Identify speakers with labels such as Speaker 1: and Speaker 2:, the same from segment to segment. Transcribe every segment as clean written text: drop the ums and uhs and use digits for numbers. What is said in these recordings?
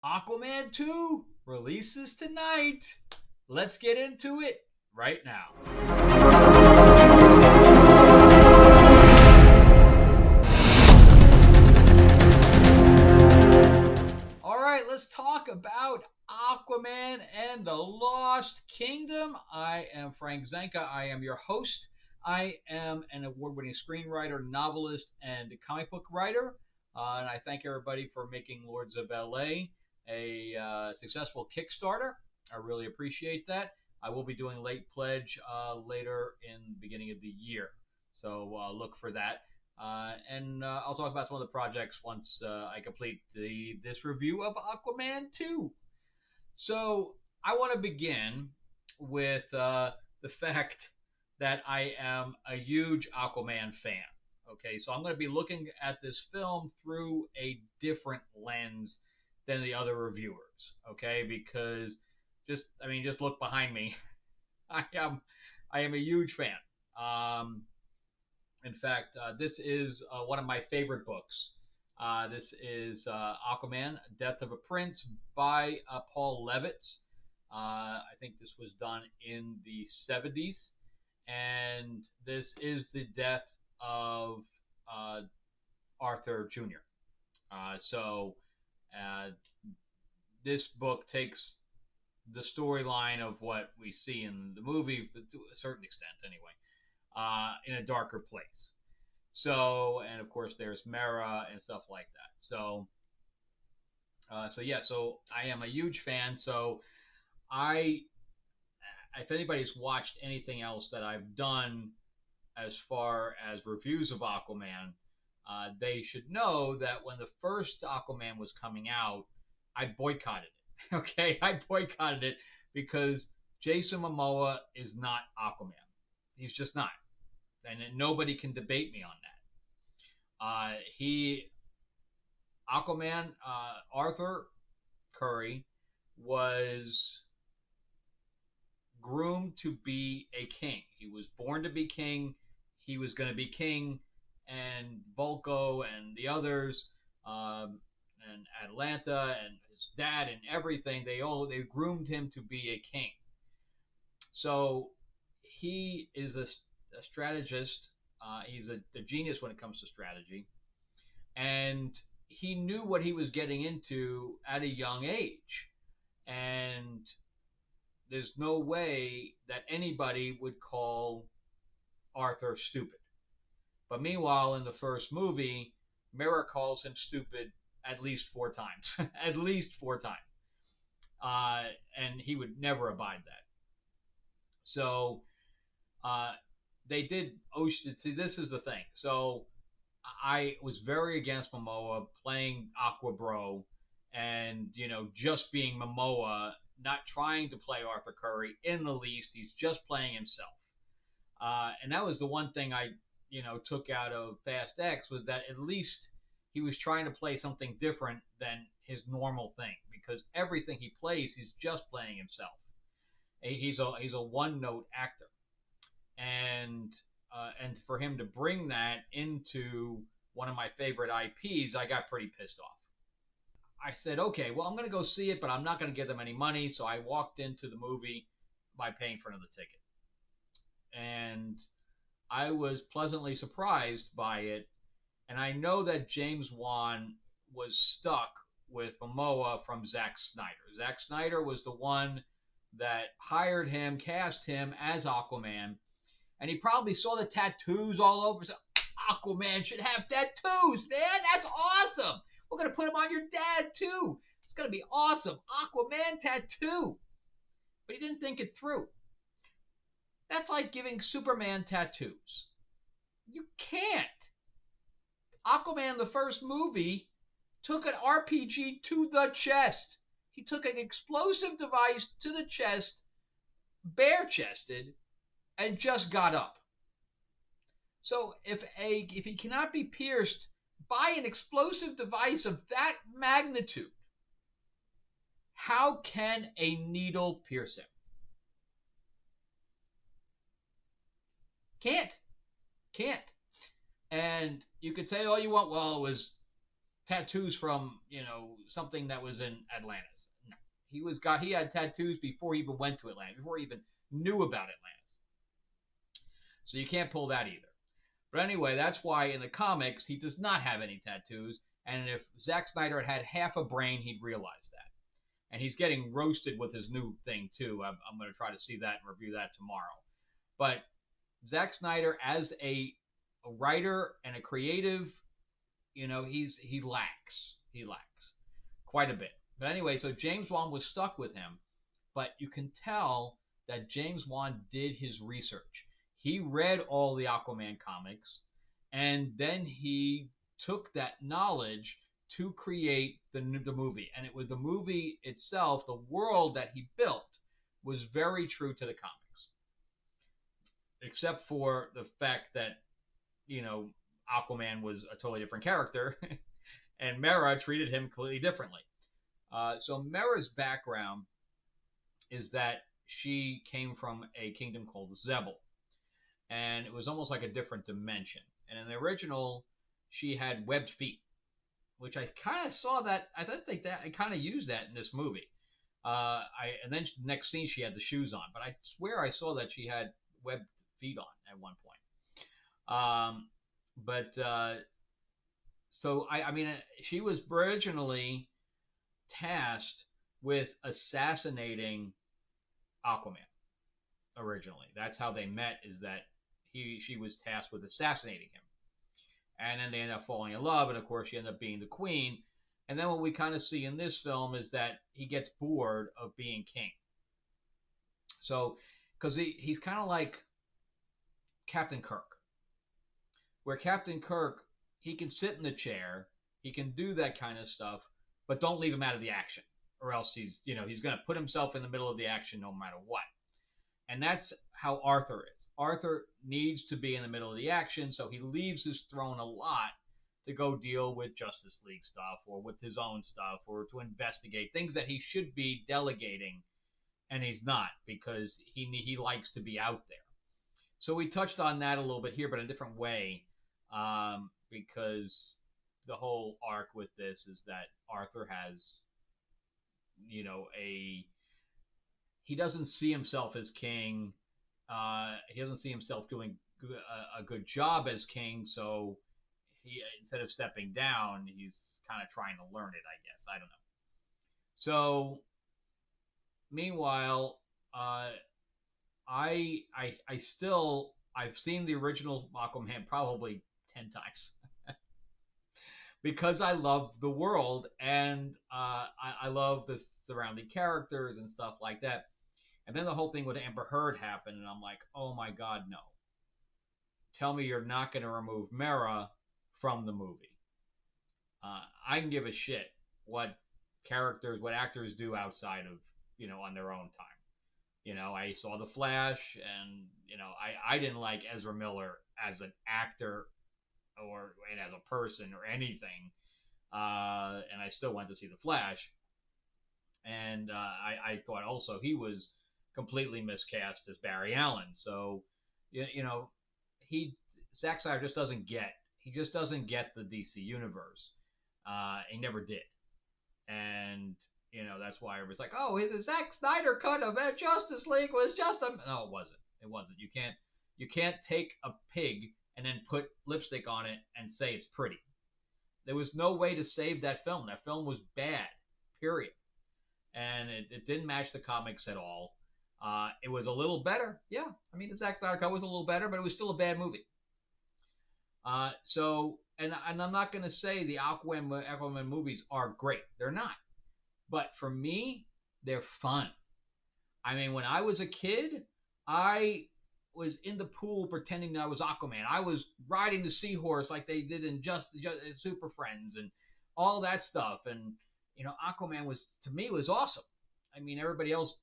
Speaker 1: Aquaman 2 releases tonight. Let's get into it right now. All right, let's talk about Aquaman and the Lost Kingdom. I am Frank Zanka. I am your host. I am an award winning screenwriter, novelist, and comic book writer. And I thank everybody for making Lords of LA a successful Kickstarter. I really appreciate that. I will be doing late pledge later in the beginning of the year. So look for that. And I'll talk about some of the projects once I complete this review of Aquaman 2. So I want to begin with the fact that I am a huge Aquaman fan. Okay, so I'm going to be looking at this film through a different lens than the other reviewers. Okay, because just look behind me. I am a huge fan. Um, in fact, this is one of my favorite books. This is Aquaman, Death of a Prince by Paul Levitz. I think this was done in the 70s. And this is the death of Arthur Jr. So this book takes the storyline of what we see in the movie, to a certain extent anyway, in a darker place. So, and of course, there's Mera and stuff like that. So I am a huge fan. So, I, if anybody's watched anything else that I've done as far as reviews of Aquaman, they should know that when the first Aquaman was coming out, I boycotted it. Okay, I boycotted it because Jason Momoa is not Aquaman. He's just not, and nobody can debate me on that. He Aquaman Arthur Curry was groomed to be a king. He was born to be king. He was going to be king, and Volko and the others, and Atlanta and his dad and everything, they groomed him to be a king. So he is a strategist. He's a genius when it comes to strategy, and he knew what he was getting into at a young age. And there's no way that anybody would call Arthur stupid. But meanwhile, in the first movie, Mera calls him stupid at least 4 times. At least 4 times. And he would never abide that. So they did. Oh, see, this is the thing. So I was very against Momoa playing Aqua Bro and, just being Momoa, not trying to play Arthur Curry in the least. He's just playing himself. And that was the one thing I, took out of Fast X, was that at least he was trying to play something different than his normal thing, because everything he plays, he's just playing himself. He's a one note actor, and for him to bring that into one of my favorite IPs, I got pretty pissed off. I said, okay, well, I'm going to go see it, but I'm not going to give them any money. So I walked into the movie by paying for another ticket. And I was pleasantly surprised by it. And I know that James Wan was stuck with Momoa from Zack Snyder. Zack Snyder was the one that hired him, cast him as Aquaman. And he probably saw the tattoos all over. So, Aquaman should have tattoos, man. That's awesome. We're going to put him on your dad, too. It's going to be awesome. Aquaman tattoo. But he didn't think it through. That's like giving Superman tattoos. You can't. Aquaman, the first movie, took an RPG to the chest. He took an explosive device to the chest, bare-chested, and just got up. So if he cannot be pierced by an explosive device of that magnitude, how can a needle pierce him? Can't. And you could say all you want, well, it was tattoos from something that was in Atlantis. No, he had tattoos before he even went to Atlantis, before he even knew about Atlantis. So you can't pull that either. But anyway, that's why in the comics he does not have any tattoos. And if Zack Snyder had had half a brain, he'd realize that. And he's getting roasted with his new thing too. I'm going to try to see that and review that tomorrow. But Zack Snyder, as a writer and a creative, he lacks quite a bit. But anyway, so James Wan was stuck with him, but you can tell that James Wan did his research. He read all the Aquaman comics, and then he took that knowledge to create the movie. And it was the movie itself, the world that he built, was very true to the comics, except for the fact that Aquaman was a totally different character, and Mera treated him completely differently. So Mera's background is that she came from a kingdom called Zebel, and it was almost like a different dimension. And in the original, she had webbed feet, which I kind of saw that. I think that I kind of used that in this movie. And then the next scene, she had the shoes on, but I swear I saw that she had webbed feet on at one point. So I mean, she was originally tasked with assassinating Aquaman. Originally, that's how they met. Is that she was tasked with assassinating him, and then they end up falling in love, and of course she ended up being the queen. And then what we kind of see in this film is that he gets bored of being king. So, because he's kind of like Captain Kirk, where Captain Kirk, he can sit in the chair, he can do that kind of stuff, but don't leave him out of the action, or else he's going to put himself in the middle of the action no matter what. And that's how Arthur is. Arthur needs to be in the middle of the action, so he leaves his throne a lot to go deal with Justice League stuff or with his own stuff or to investigate things that he should be delegating, and he's not, because he likes to be out there. So we touched on that a little bit here, but in a different way, because the whole arc with this is that Arthur has, he doesn't see himself as king. He doesn't see himself doing a good job as king, so he, instead of stepping down, he's kind of trying to learn it, I guess. I don't know. So, meanwhile, I've seen the original Aquaman probably 10 times because I love the world, and I love the surrounding characters and stuff like that. And then the whole thing with Amber Heard happened, and I'm like, oh my God, no. Tell me you're not going to remove Mera from the movie. I can give a shit what actors do outside of, on their own time. I saw The Flash, and, I didn't like Ezra Miller as an actor and as a person or anything. And I still went to see The Flash. And I thought also he was completely miscast as Barry Allen. So, Zack Snyder just doesn't get the DC universe. He never did. And, that's why everybody's like, oh, the Zack Snyder cut of Justice League was just a... No, it wasn't. It wasn't. You can't take a pig and then put lipstick on it and say it's pretty. There was no way to save that film. That film was bad, period. And it didn't match the comics at all. It was a little better. Yeah, I mean, the Zack Snyder cut was a little better, but it was still a bad movie. And I'm not going to say the Aquaman movies are great. They're not. But for me, they're fun. I mean, when I was a kid, I was in the pool pretending that I was Aquaman. I was riding the seahorse like they did in just Super Friends and all that stuff. And, Aquaman to me, was awesome. I mean, everybody else,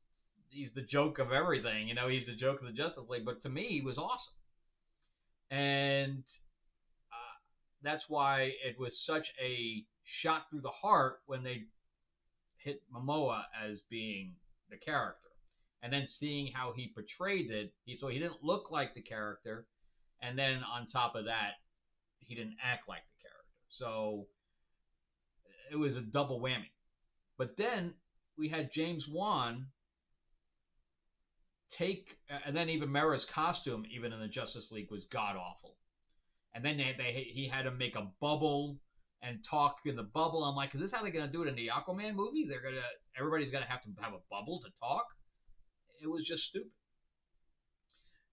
Speaker 1: he's the joke of everything. He's the joke of the Justice League. But to me, he was awesome. And that's why it was such a shot through the heart when they hit Mamoa as being the character. And then seeing how he portrayed it, so he didn't look like the character. And then on top of that, he didn't act like the character. So it was a double whammy. But then we had James Wan take, and then even Mera's costume, even in the Justice League, was god awful. And then he had to make a bubble and talk in the bubble. I'm like, is this how they're gonna do it in the Aquaman movie? Everybody's gonna have to have a bubble to talk. It was just stupid.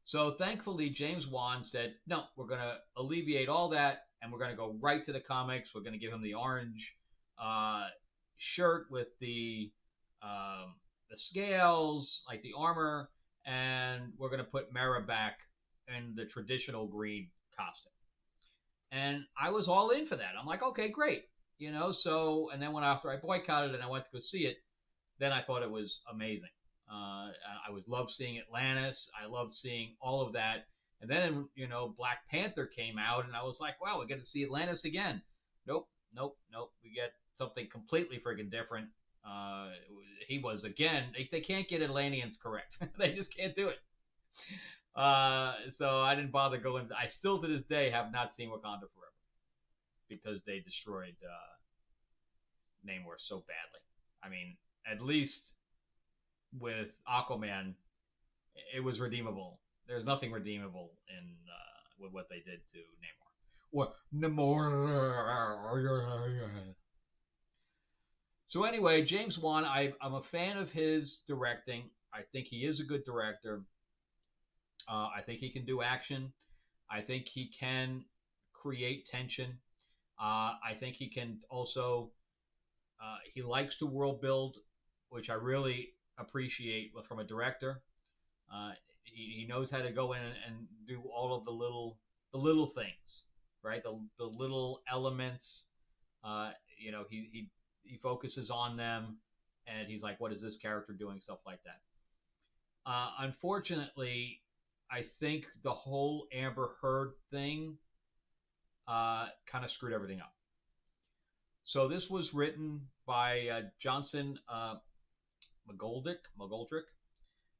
Speaker 1: So thankfully, James Wan said, no, we're gonna alleviate all that, and we're gonna go right to the comics. We're gonna give him the orange shirt with the scales, like the armor, and we're gonna put Mera back in the traditional green costume. And I was all in for that. I'm like, okay, great. So, and then after I boycotted and I went to go see it, then I thought it was amazing. I loved seeing Atlantis. I loved seeing all of that. And then, Black Panther came out, and I was like, wow, we get to see Atlantis again. Nope. We get something completely freaking different. He was, again, they can't get Atlanteans correct. They just can't do it. So I didn't bother going. I still to this day have not seen Wakanda Forever because they destroyed Namor so badly. I mean, at least with Aquaman, it was redeemable. There's nothing redeemable in with what they did to Namor. So anyway, James Wan, I'm a fan of his directing. I think he is a good director. I think he can do action. I think he can create tension. I think he can also. He likes to world build, which I really appreciate from a director. He knows how to go in and do all of the little things, right? The little elements. He focuses on them, and he's like, "What is this character doing?" Stuff like that. Unfortunately, I think the whole Amber Heard thing kind of screwed everything up. So this was written by Johnson McGoldrick,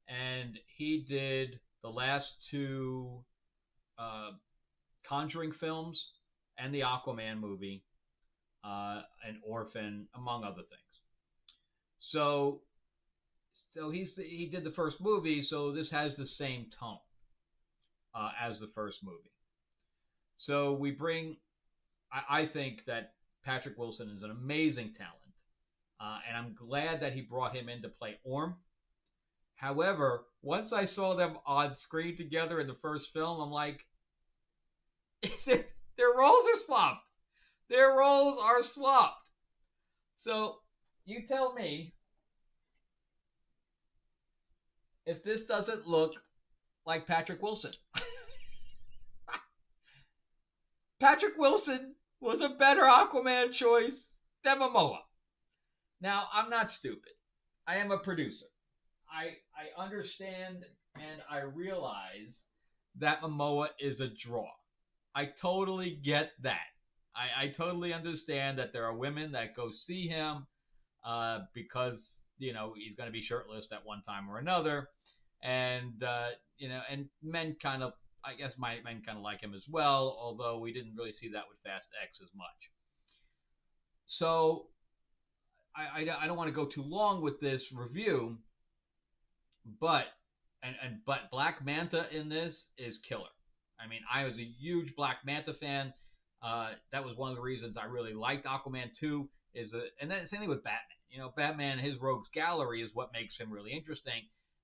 Speaker 1: and he did the last two Conjuring films and the Aquaman movie, and Orphan, among other things. So he did the first movie, so this has the same tone as the first movie. So I think that Patrick Wilson is an amazing talent, and I'm glad that he brought him in to play Orm. However, once I saw them on screen together in the first film, I'm like, their roles are swapped. Their roles are swapped. So you tell me if this doesn't look like Patrick Wilson. Patrick Wilson was a better Aquaman choice than Momoa. Now, I'm not stupid. I am a producer. I understand and I realize that Momoa is a draw. I totally get that. I totally understand that there are women that go see him because, he's going to be shirtless at one time or another. And, and men kind of, I guess men kind of like him as well, although we didn't really see that with Fast X as much. So I don't want to go too long with this review, but Black Manta in this is killer. I mean, I was a huge Black Manta fan. That was one of the reasons I really liked Aquaman 2. And then same thing with Batman. Batman, his rogues gallery is what makes him really interesting,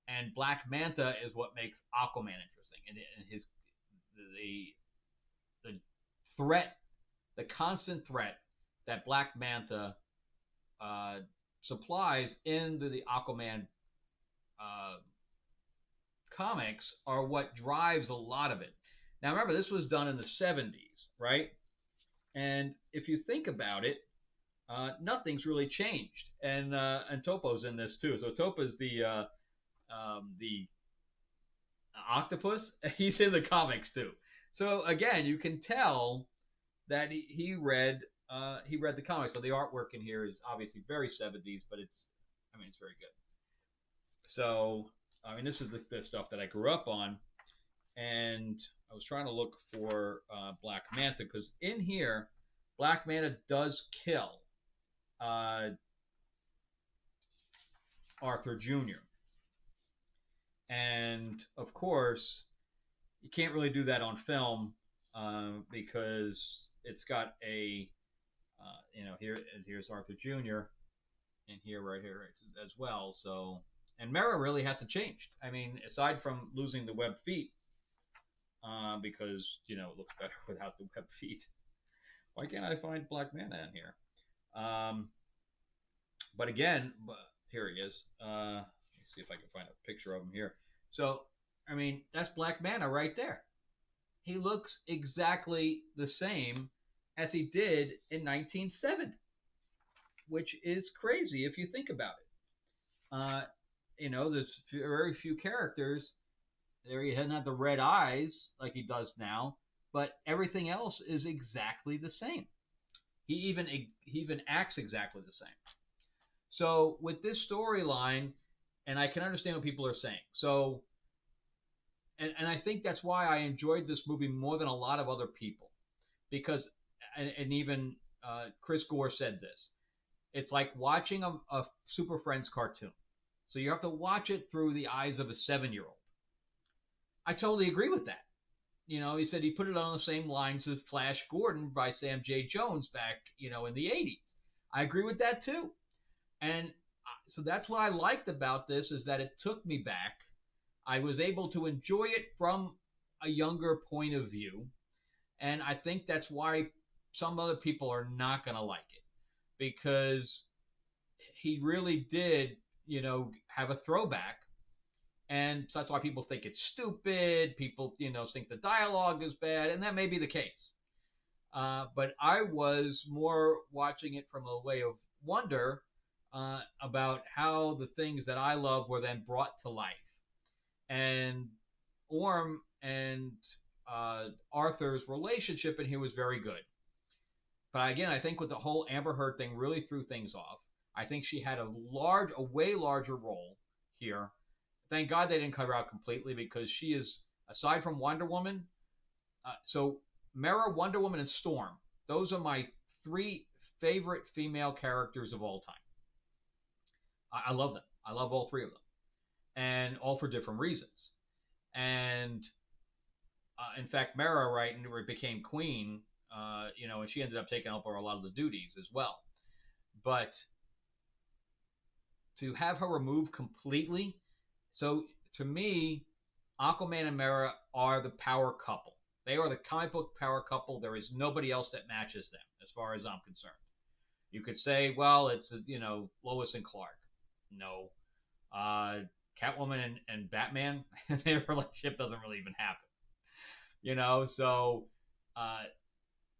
Speaker 1: and Black Manta is what makes Aquaman interesting. And the threat, the constant threat that Black Manta supplies into the Aquaman comics are what drives a lot of it. Now, remember, this was done in the 70s, right? And if you think about it, nothing's really changed. And Topo's in this too. So Topo's the octopus. He's in the comics too. So again, you can tell that he read the comics. So the artwork in here is obviously very 70s, but it's very good. So this is the stuff that I grew up on, and I was trying to look for Black Manta because in here, Black Manta does kill uh, Arthur Jr. And of course, you can't really do that on film because it's got a here's Arthur Jr. and here right here as well. So and Mera really hasn't changed. I mean, aside from losing the web feet, because it looks better without the web feet. Why can't I find Black Manta in here? Um, but again, here he is. Let me see if I can find a picture of him here. So, I mean, that's Black Manta right there. He looks exactly the same as he did in 1970, which is crazy if you think about it. There's very few characters. There he hadn't had the red eyes like he does now, but everything else is exactly the same. He even acts exactly the same. So with this storyline, and I can understand what people are saying. So, and I think that's why I enjoyed this movie more than a lot of other people, because, and even Chris Gore said this. It's like watching a Super Friends cartoon. So you have to watch it through the eyes of a 7-year-old. I totally agree with that. He said he put it on the same lines as Flash Gordon by Sam J. Jones back, in the 80s. I agree with that too. And so that's what I liked about this is that it took me back. I was able to enjoy it from a younger point of view. And I think that's why some other people are not going to like it because he really did, have a throwback. And so that's why people think it's stupid. People, think the dialogue is bad, and that may be the case. But I was more watching it from a way of wonder about how the things that I love were then brought to life. And Orm and Arthur's relationship in here was very good. But again, I think with the whole Amber Heard thing really threw things off. I think she had a way larger role here. Thank God they didn't cut her out completely because she is, aside from Wonder Woman, so Mera, Wonder Woman, and Storm. Those are my 3 favorite female characters of all time. I love them. I love all 3 of them, and all for different reasons. And in fact, Mera, right, and became queen, and she ended up taking up a lot of the duties as well. But to have her removed completely, so to me, Aquaman and Mera are the power couple. They are the comic book power couple. There is nobody else that matches them, as far as I'm concerned. You could say, well, it's Lois and Clark. No, Catwoman and Batman, their relationship doesn't really even happen. So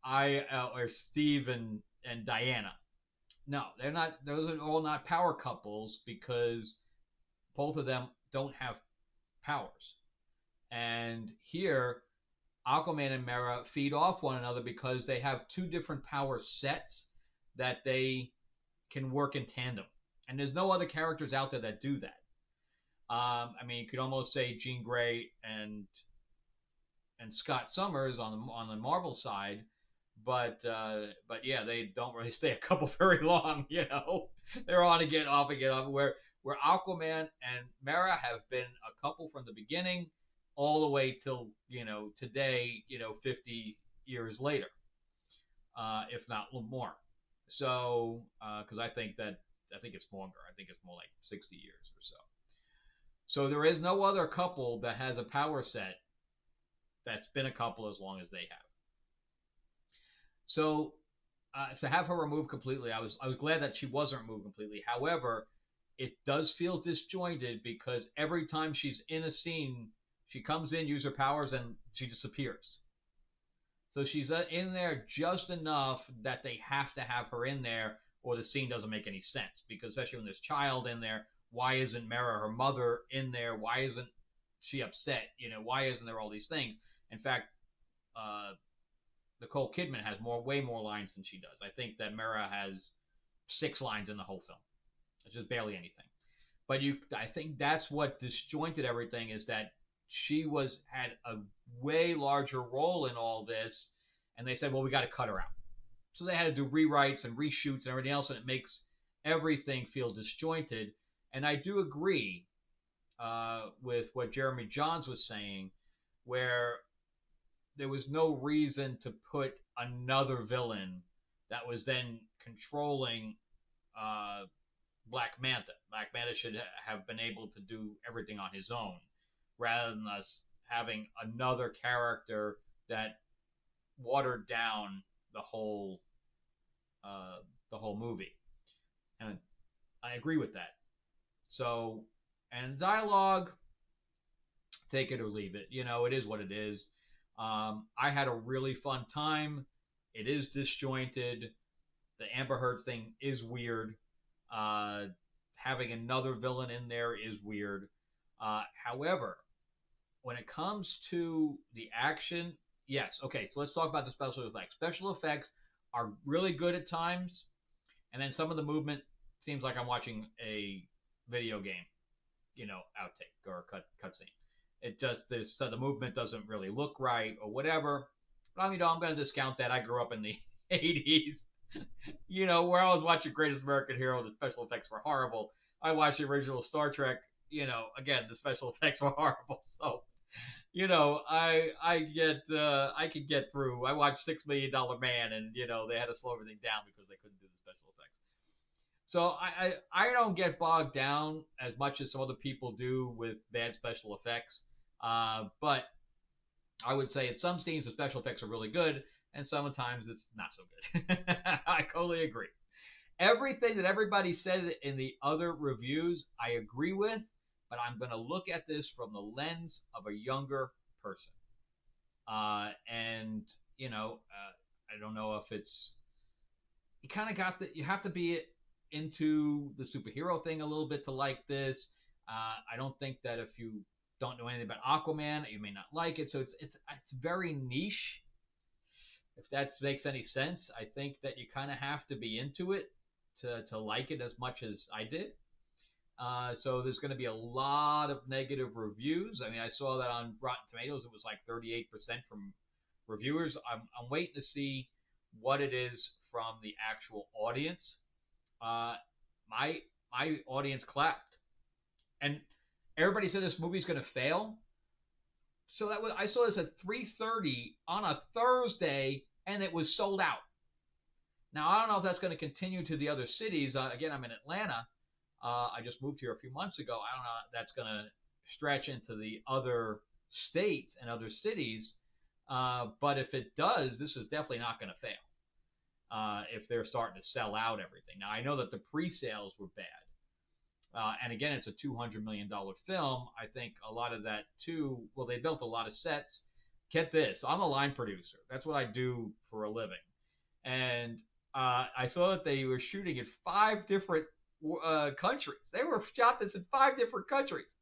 Speaker 1: or Steve and Diana. No, they're not. Those are all not power couples because both of them don't have powers. And here, Aquaman and Mera feed off one another because they have 2 different power sets that they can work in tandem. And there's no other characters out there that do that. You could almost say Jean Grey and Scott Summers on the Marvel side, but yeah, they don't really stay a couple very long. They're on again, off again, off. Where Aquaman and Mera have been a couple from the beginning, all the way till today, 50 years later, if not a little more. So, because I think it's longer. I think it's more like 60 years or so. So there is no other couple that has a power set that's been a couple as long as they have. So to have her removed completely, I was glad that she wasn't removed completely. However, it does feel disjointed because every time she's in a scene, she comes in, uses her powers, and she disappears. So she's in there just enough that they have to have her in there, or the scene doesn't make any sense. Because especially when there's child in there, why isn't Mera, her mother, in there? Why isn't she upset? Why isn't there all these things? In fact, Nicole Kidman has way more lines than she does. I think that Mera has 6 lines in the whole film. It's just barely anything. But I think that's what disjointed everything, is that she had a way larger role in all this, and they said, well, we got to cut her out. So they had to do rewrites and reshoots and everything else, and it makes everything feel disjointed. And I do agree with what Jeremy Johns was saying, where there was no reason to put another villain that was then controlling uh, Black Manta. Black Manta should have been able to do everything on his own, rather than us having another character that watered down the whole uh, the whole movie. And I agree with that. So, and dialogue, take it or leave it. You know, it is what it is. I had a really fun time. It is disjointed. The Amber Heard thing is weird. Uh, Having another villain in there is weird. However, when it comes to the action, yes. Okay, so let's talk about the special effects. Special effects are really good at times, and then some of the movement seems like I'm watching a video game, outtake or cutscene. It just there's so the movement doesn't really look right or whatever. But I'm going to discount that. I grew up in the '80s, where I was watching Greatest American Hero. The special effects were horrible. I watched the original Star Trek. Again, the special effects were horrible. So, I could get through. I watched $6 Million Man, and they had to slow everything down because they couldn't do the special effects. So I don't get bogged down as much as some other people do with bad special effects. But I would say in some scenes the special effects are really good, and sometimes it's not so good. I totally agree. Everything that everybody said in the other reviews, I agree with, but I'm going to look at this from the lens of a younger person. And I don't know if it's you kind of got that you have to be into the superhero thing a little bit to like this. I don't think that if you don't know anything about Aquaman, you may not like it. So it's very niche. If that makes any sense, I think that you kind of have to be into it to like it as much as I did. So there's going to be a lot of negative reviews. I mean, I saw that on Rotten Tomatoes, it was like 38% from reviewers. I'm waiting to see what it is from the actual audience. My audience clapped, and everybody said this movie's going to fail. So I saw this at 3:30 on a Thursday, and it was sold out. Now I don't know if that's going to continue to the other cities. Again, I'm in Atlanta. I just moved here a few months ago. I don't know if that's going to stretch into the other states and other cities. But if it does, this is definitely not going to fail. If they're starting to sell out everything. Now, I know that the pre-sales were bad. And again, it's a $200 million film. I think a lot of that, too, well, they built a lot of sets. Get this. I'm a line producer. That's what I do for a living. And I saw that they were shooting in 5 different countries. They were shot this in 5 different countries.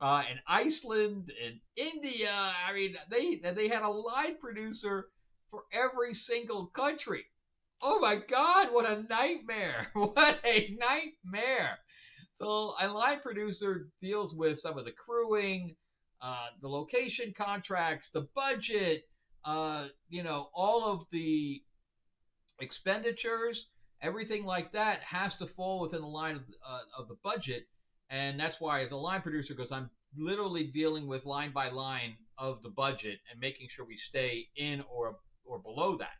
Speaker 1: In Iceland, in India. I mean, they had a line producer for every single country. Oh my God, what a nightmare. What a nightmare. So a line producer deals with some of the crewing, the location contracts, the budget, all of the expenditures, everything like that has to fall within the line of the budget. And that's why as a line producer, because I'm literally dealing with line by line of the budget and making sure we stay in or below that.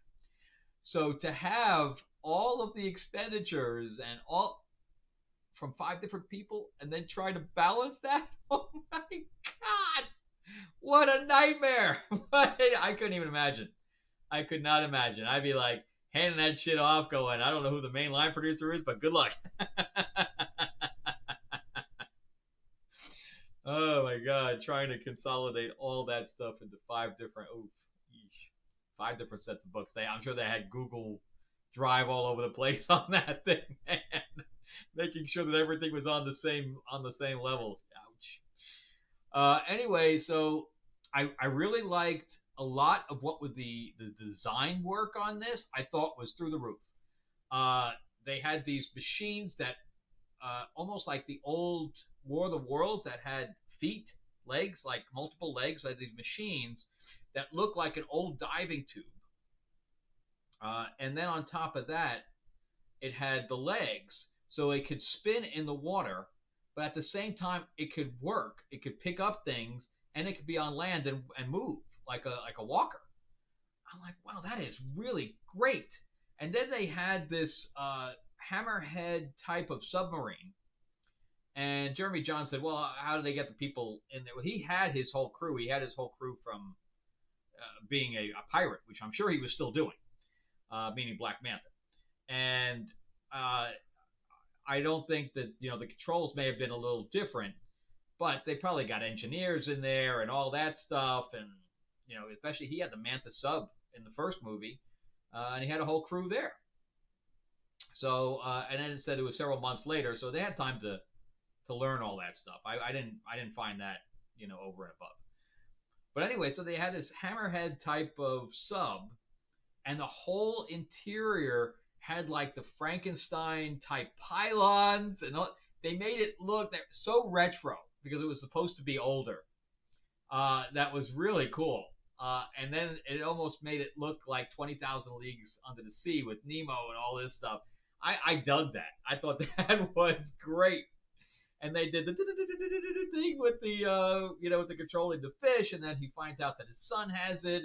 Speaker 1: So to have all of the expenditures and all from 5 different people and then try to balance that, oh my God, what a nightmare. I couldn't even imagine. I could not imagine. I'd be like handing that shit off going, I don't know who the main line producer is, but good luck. Oh my God, trying to consolidate all that stuff into 5 different, 5 different sets of books. I'm sure they had Google Drive all over the place on that thing, man. Making sure that everything was on the same level. Ouch. Anyway, so I really liked a lot of what was the design work on this. I thought was through the roof. They had these machines that almost like the old War of the Worlds that had feet, legs, like multiple legs, like these machines that look like an old diving tube. And then on top of that, it had the legs, so it could spin in the water, but at the same time, it could work. It could pick up things, and it could be on land and move like a walker. I'm like, wow, that is really great. And then they had this hammerhead type of submarine. And Jeremy John said, well, how did they get the people in there? Well, he had his whole crew. He had his whole crew from being a pirate, which I'm sure he was still doing, meaning Black Manta. And uh, I don't think that the controls may have been a little different, but they probably got engineers in there and all that stuff, and especially he had the Manta sub in the first movie, and he had a whole crew there. So and then it said it was several months later, so they had time to learn all that stuff. I didn't find that over and above. But anyway, so they had this hammerhead type of sub, and the whole interior had like the Frankenstein type pylons, and they made it look so retro because it was supposed to be older. That was really cool. And then it almost made it look like 20,000 Leagues Under the Sea with Nemo and all this stuff. I dug that. I thought that was great. And they did the thing with the with the controlling the fish, and then he finds out that his son has it,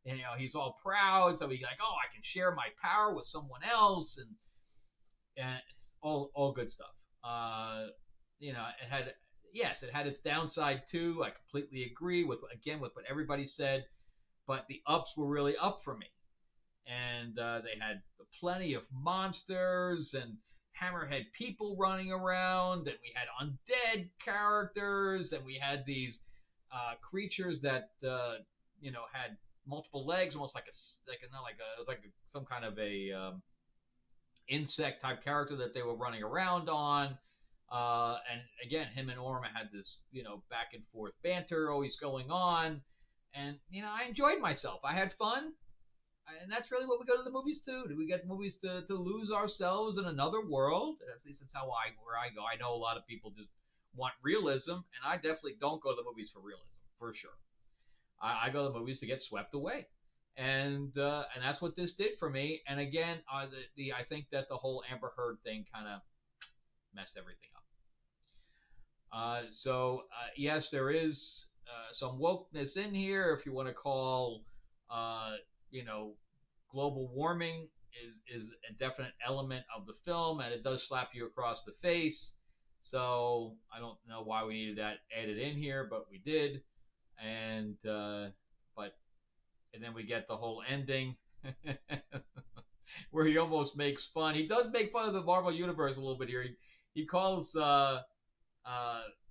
Speaker 1: and he's all proud, so he's like, oh, I can share my power with someone else, and it's all good stuff. It had, yes, it had its downside too. I completely agree with what everybody said, but the ups were really up for me, and they had plenty of monsters and hammerhead people running around, and we had undead characters, and we had these creatures that had multiple legs, almost like it was like some kind of a insect type character that they were running around on. And again, him and Orma had this back and forth banter always going on, and I enjoyed myself. I had fun. And that's really what we go to the movies to. Do we get movies to lose ourselves in another world? At least that's where I go. I know a lot of people just want realism, and I definitely don't go to the movies for realism, for sure. I go to the movies to get swept away, and that's what this did for me. And again, I think that the whole Amber Heard thing kind of messed everything up. So yes, there is some wokeness in here, if you want to call, uh, you know, global warming is a definite element of the film, and it does slap you across the face. So I don't know why we needed that added in here, but we did. And but and then we get the whole ending where he almost makes fun. He does make fun of the Marvel universe a little bit here. He calls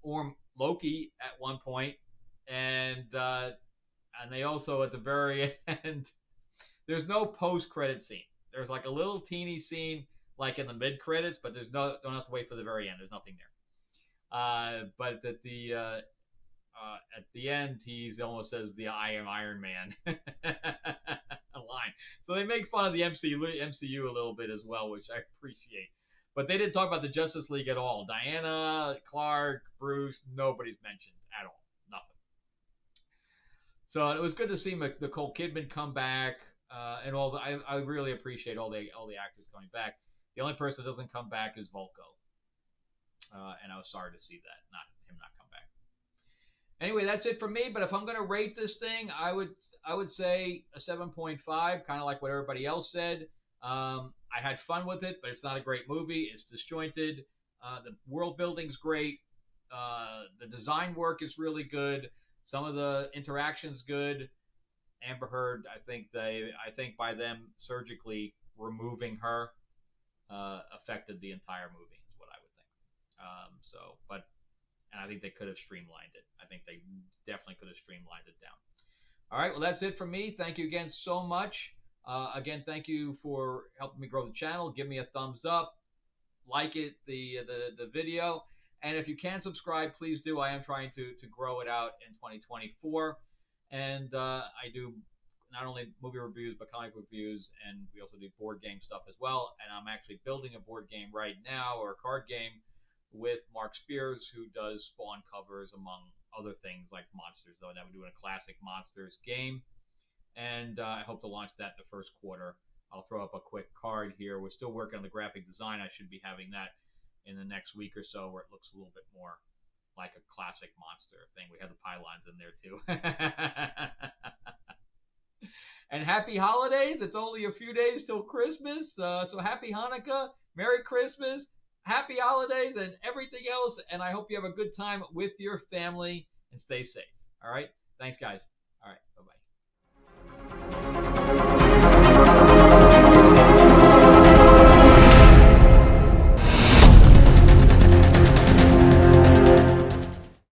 Speaker 1: Orm Loki at one point, and they also at the very end. There's no post credit scene. There's like a little teeny scene like in the mid credits, but don't have to wait for the very end. There's nothing there. But at the end, he almost says the "I am Iron Man" line. So they make fun of the MCU a little bit as well, which I appreciate. But they didn't talk about the Justice League at all. Diana, Clark, Bruce, nobody's mentioned at all. Nothing. So it was good to see Nicole Kidman come back, and all. I really appreciate all the actors coming back. The only person that doesn't come back is Volko, and I was sorry to see that, not him not come back. Anyway, that's it for me. But if I'm going to rate this thing, I would say a 7.5, kind of like what everybody else said. I had fun with it, but it's not a great movie. It's disjointed. The world building's great. The design work is really good. Some of the interactions good. Amber Heard, I think by them surgically removing her affected the entire movie. Is what I would think. And I think they could have streamlined it. I think they definitely could have streamlined it down. All right, well, that's it from me. Thank you again so much. Again, thank you for helping me grow the channel. Give me a thumbs up, like it, the video, and if you can subscribe, please do. I am trying to grow it out in 2024, and I do not only movie reviews but comic reviews, and we also do board game stuff as well. And I'm actually building a board game right now, or a card game, with Mark Spears, who does Spawn covers among other things like Monsters. Though now we're doing a classic Monsters game, and I hope to launch that in the first quarter I'll throw up a quick card here. We're still working on the graphic design. I should be having that in the next week or so, where it looks a little bit more like a classic monster thing. We have the pylons in there too. And happy holidays. It's only a few days till Christmas. So happy Hanukkah, Merry Christmas, happy holidays, and everything else. And I hope you have a good time with your family and stay safe. All right. Thanks, guys. All right. Bye-bye.